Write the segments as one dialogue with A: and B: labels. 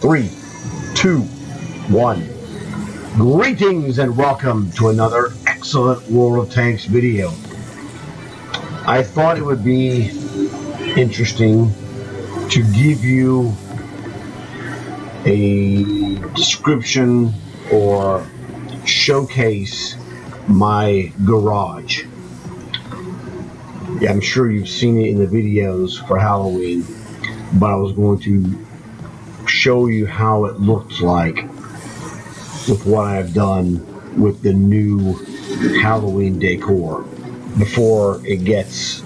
A: 3, 2, 1. Greetings and welcome to another excellent World of Tanks video. I thought it would be interesting to give you a description or showcase my garage. Yeah, I'm sure you've seen it in the videos for Halloween, but I was going to show you how it looks like with what I've done with the new Halloween decor before it gets,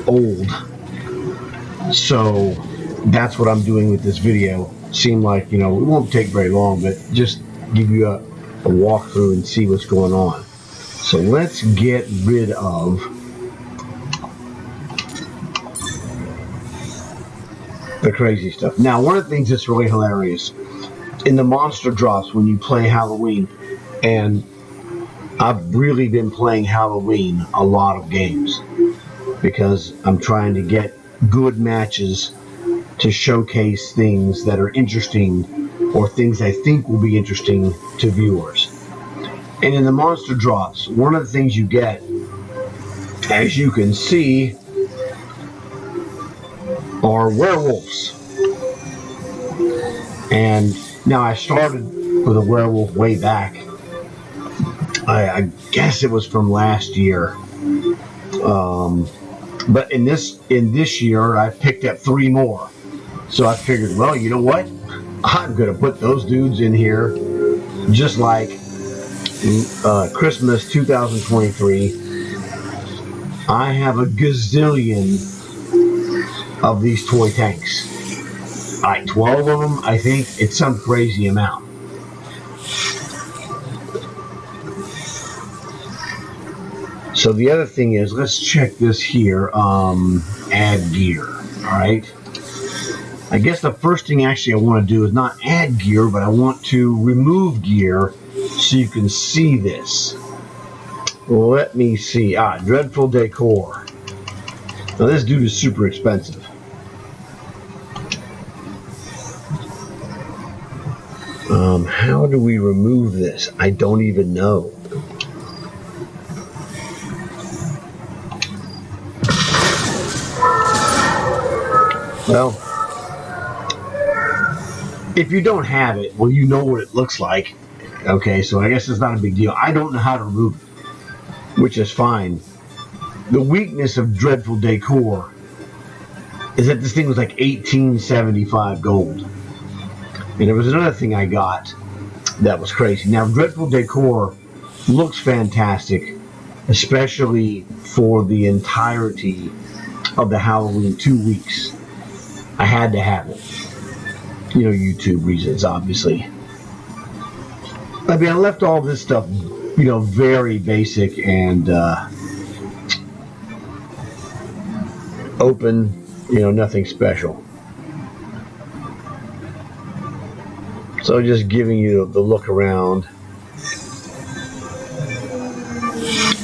A: old. So that's what I'm doing with this video. Seemed like, it won't take very long, but just give you a walkthrough and see what's going on. So let's get rid of the crazy stuff. Now, one of the things that's really hilarious in the monster drops when you play Halloween, and I've really been playing Halloween a lot of games because I'm trying to get good matches to showcase things that are interesting or things I think will be interesting to viewers. And in the monster drops, one of the things you get, as you can see, are werewolves. And now I started with a werewolf way back. I guess it was from last year. But in this year, I picked up 3 more. So I figured, well, you know what? I'm going to put those dudes in here just like Christmas 2023. I have a gazillion of these toy tanks. 12 of them, I think. It's some crazy amount. So the other thing is, let's check this here. Add gear. All right. I guess the first thing actually I want to do is not add gear, but I want to remove gear so you can see this. Let me see. Dreadful Decor. Now this dude is super expensive. How do we remove this? I don't even know. Well, if you don't have it, well, you know what it looks like. Okay, so I guess it's not a big deal. I don't know how to remove it, which is fine. The weakness of Dreadful Decor is that this thing was like $18.75 gold. And there was another thing I got that was crazy. Now, Dreadful Decor looks fantastic, especially for the entirety of the Halloween 2 weeks. I had to have it. YouTube reasons, obviously. I mean, I left all this stuff, very basic and open, nothing special. So just giving you the look around.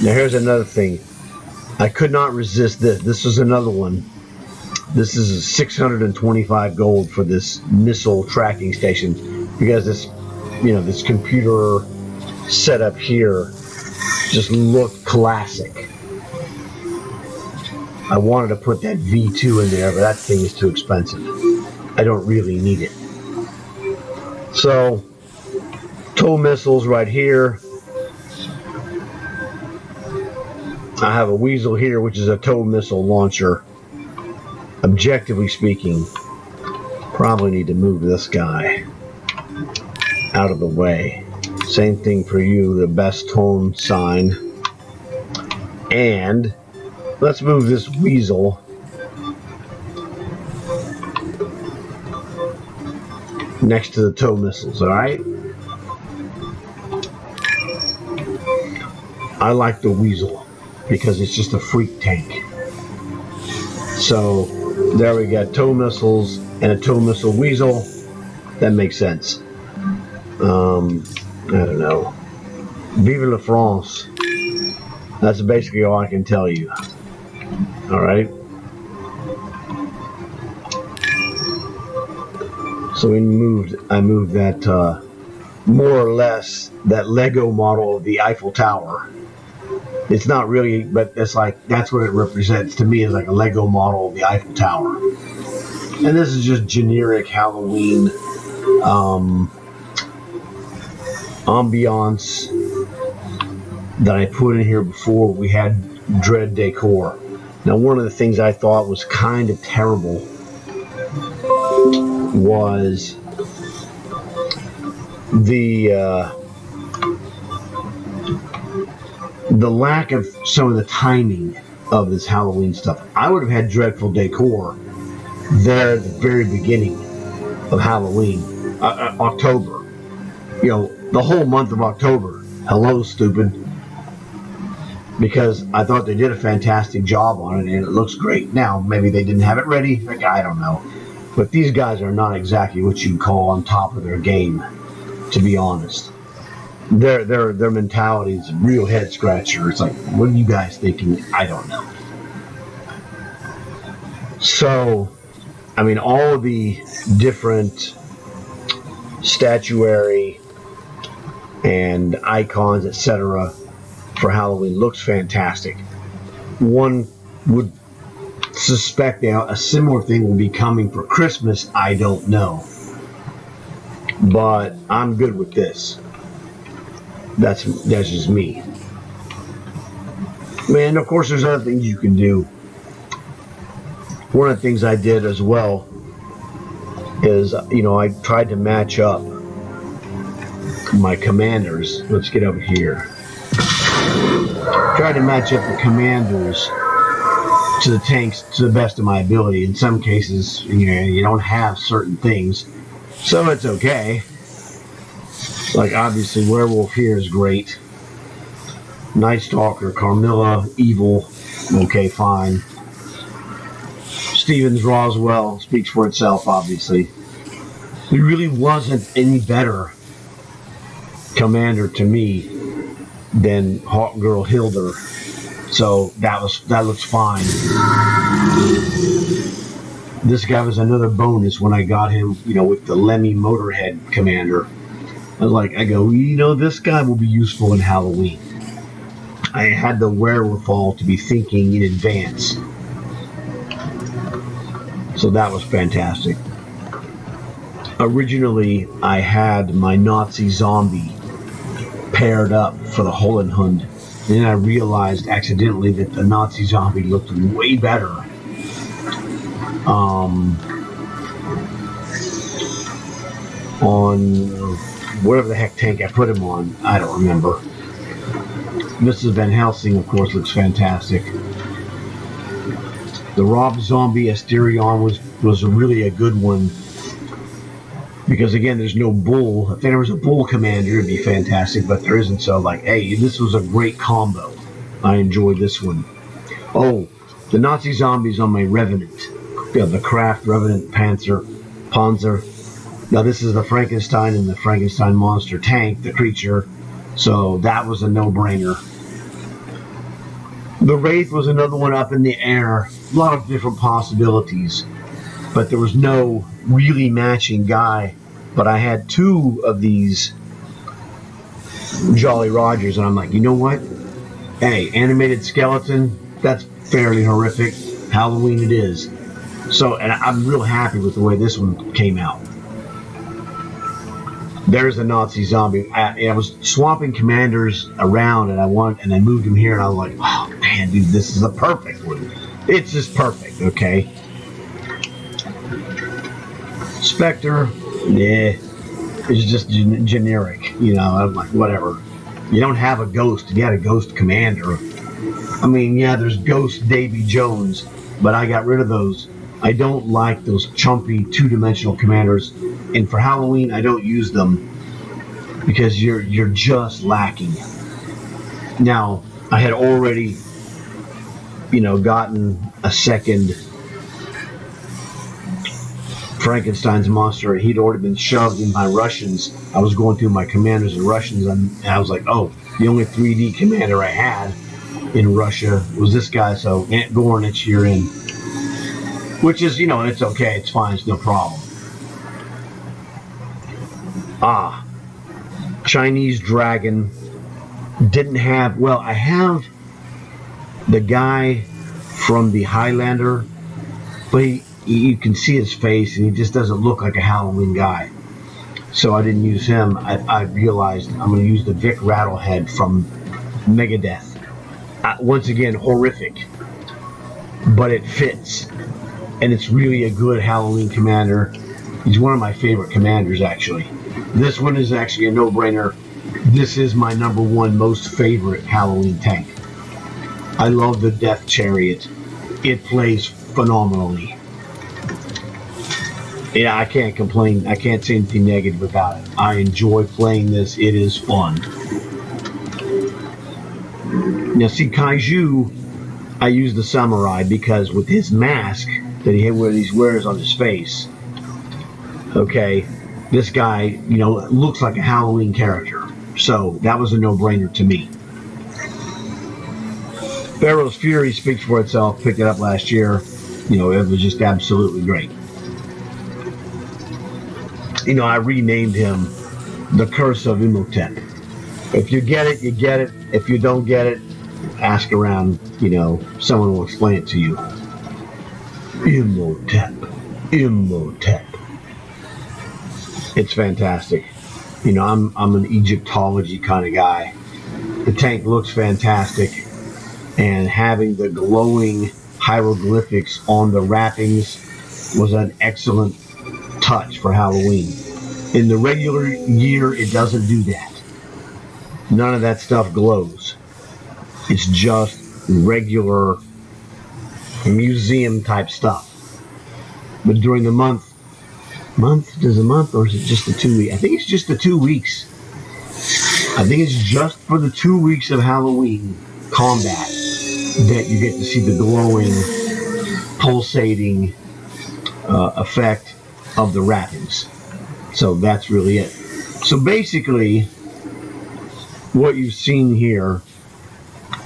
A: Now here's another thing. I could not resist this. This is another one. This is 625 gold for this missile tracking station because this, this computer setup here just looked classic. I wanted to put that V2 in there, but that thing is too expensive. I don't really need it. So, tow missiles right here. I have a Weasel here, which is a tow missile launcher. Objectively speaking, probably need to move this guy out of the way. Same thing for you, the best tone sign. And let's move this Weasel next to the tow missiles, alright? I like the Weasel because it's just a freak tank. So there we got tow missiles and a tow missile Weasel. That makes sense. I don't know. Vive la France. That's basically all I can tell you. Alright. So I moved that more or less that Lego model of the Eiffel Tower. It's not really, but it's like that's what it represents to me, is like a Lego model of the Eiffel Tower. And this is just generic Halloween ambiance that I put in here before we had Dread Decor. Now, one of the things I thought was kind of terrible was the lack of some of the timing of this Halloween stuff. I would have had Dreadful Decor there at the very beginning of Halloween, October. You know, the whole month of October. Hello, stupid. Because I thought they did a fantastic job on it, and it looks great. Now, maybe they didn't have it ready. Like, I don't know. But these guys are not exactly what you'd call on top of their game, to be honest. Their mentality is a real head scratcher. It's like, what are you guys thinking? I don't know. So, I mean, all of the different statuary and icons, etc., for Halloween looks fantastic. One would suspect now a similar thing will be coming for Christmas. I don't know, but I'm good with this. That's just me. Man, of course, there's other things you can do. One of the things I did as well is, I tried to match up my commanders. Let's get over here. Tried to match up the commanders to the tanks to the best of my ability. In some cases, you don't have certain things, so it's okay. Like, obviously, Werewolf here is great. Night Stalker, Carmilla, Evil, okay, fine. Stevens Roswell speaks for itself, obviously. He really wasn't any better commander to me than Hawk Girl Hilder, so that looks fine. This guy was another bonus when I got him, with the Lemmy Motorhead commander. I go, this guy will be useful in Halloween. I had the wherewithal to be thinking in advance, so that was fantastic. Originally, I had my Nazi zombie paired up for the Hollenhund. And then I realized accidentally that the Nazi zombie looked way better on whatever the heck tank I put him on. I don't remember. Mrs. Van Helsing, of course, looks fantastic. The Rob Zombie Asterion was really a good one. Because, again, there's no bull. If there was a bull commander, it'd be fantastic, but there isn't. So, hey, this was a great combo. I enjoyed this one. Oh, the Nazi zombies on my Revenant. The Kraft Revenant Panzer. Now, this is the Frankenstein and the Frankenstein monster tank, the creature. So, that was a no-brainer. The Wraith was another one up in the air. A lot of different possibilities. But there was no really matching guy. But I had two of these Jolly Rogers, and I'm like, you know what? Hey, animated skeleton, that's fairly horrific. Halloween it is. So, and I'm real happy with the way this one came out. There's the Nazi zombie. I was swapping commanders around, and I moved him here, and I was like, oh, man, dude, this is a perfect one. It's just perfect, okay? Spectre, yeah, it's just generic, I'm like, whatever. You don't have a ghost, you got a ghost commander. I mean, yeah, there's Ghost Davy Jones, but I got rid of those. I don't like those chumpy two-dimensional commanders, and for Halloween, I don't use them because you're just lacking. Now, I had already, gotten a second Frankenstein's monster, and he'd already been shoved in my Russians. I was going through my commanders and Russians, and I was like, oh, the only 3D commander I had in Russia was this guy, so Aunt Gornich, you're in. Which is, it's okay, it's fine, it's no problem. Chinese dragon. Didn't have, well, I have the guy from the Highlander, but you can see his face and he just doesn't look like a Halloween guy. So I didn't use him. I realized I'm going to use the Vic Rattlehead from Megadeth. Once again, horrific, but it fits. And it's really a good Halloween commander. He's one of my favorite commanders, actually. This one is actually a no-brainer. This is my #1 most favorite Halloween tank. I love the Death Chariot. It plays phenomenally. Yeah, I can't complain. I can't say anything negative about it. I enjoy playing this. It is fun. Now, see, Kaiju, I use the Samurai because with his mask that he wears on his face, okay, this guy, looks like a Halloween character. So that was a no-brainer to me. Pharaoh's Fury speaks for itself. Picked it up last year. It was just absolutely great. I renamed him the Curse of Imhotep. If you get it, you get it. If you don't get it, ask around. Someone will explain it to you. Imhotep. It's fantastic. I'm an Egyptology kind of guy. The tank looks fantastic, and having the glowing hieroglyphics on the wrappings was an excellent touch for Halloween. In the regular year, it doesn't do that. None of that stuff glows. It's just regular museum type stuff. But during the month, or is it just the 2 weeks? I think it's just the 2 weeks. I think it's just for the 2 weeks of Halloween combat that you get to see the glowing, pulsating effect of the wrappings. So that's really it. So basically, what you've seen here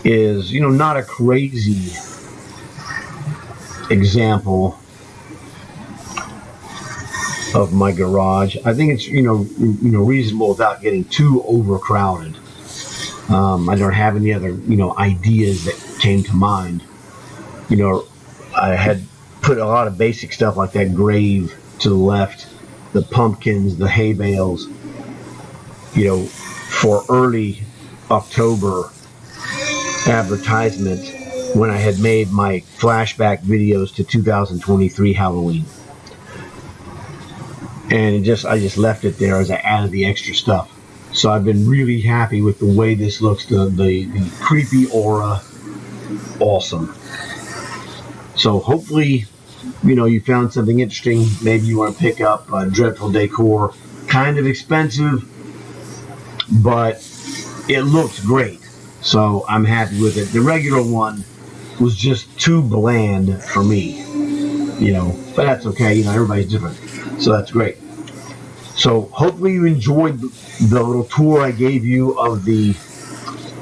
A: is, not a crazy example of my garage. I think it's reasonable without getting too overcrowded. I don't have any other ideas that came to mind. I had put a lot of basic stuff like that grave to the left, the pumpkins, the hay bales, for early October advertisement when I had made my flashback videos to 2023 Halloween. And I just left it there as I added the extra stuff. So I've been really happy with the way this looks. The creepy aura, awesome. So hopefully, you found something interesting. Maybe you want to pick up Dreadful Decor. Kind of expensive, but it looks great. So I'm happy with it. The regular one was just too bland for me, but that's okay. Everybody's different. So that's great. So hopefully you enjoyed the little tour I gave you of the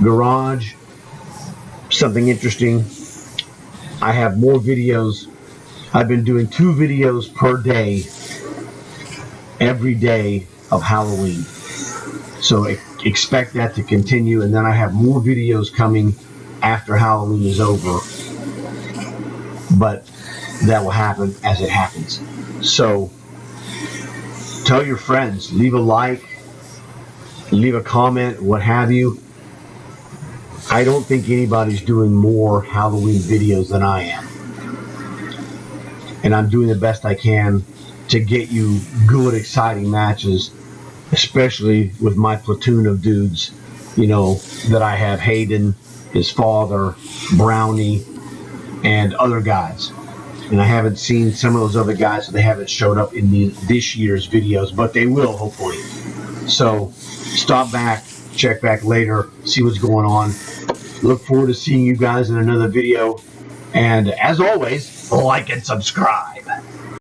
A: garage. Something interesting. I have more videos. I've been doing 2 videos per day, every day of Halloween. So expect that to continue. And then I have more videos coming after Halloween is over. But that will happen as it happens. So tell your friends, leave a like, leave a comment, what have you. I don't think anybody's doing more Halloween videos than I am. And I'm doing the best I can to get you good, exciting matches, especially with my platoon of dudes, that I have Hayden, his father, Brownie, and other guys. And I haven't seen some of those other guys, so they haven't showed up in this year's videos, but they will, hopefully. So stop back, check back later, see what's going on. Look forward to seeing you guys in another video. And as always, like and subscribe.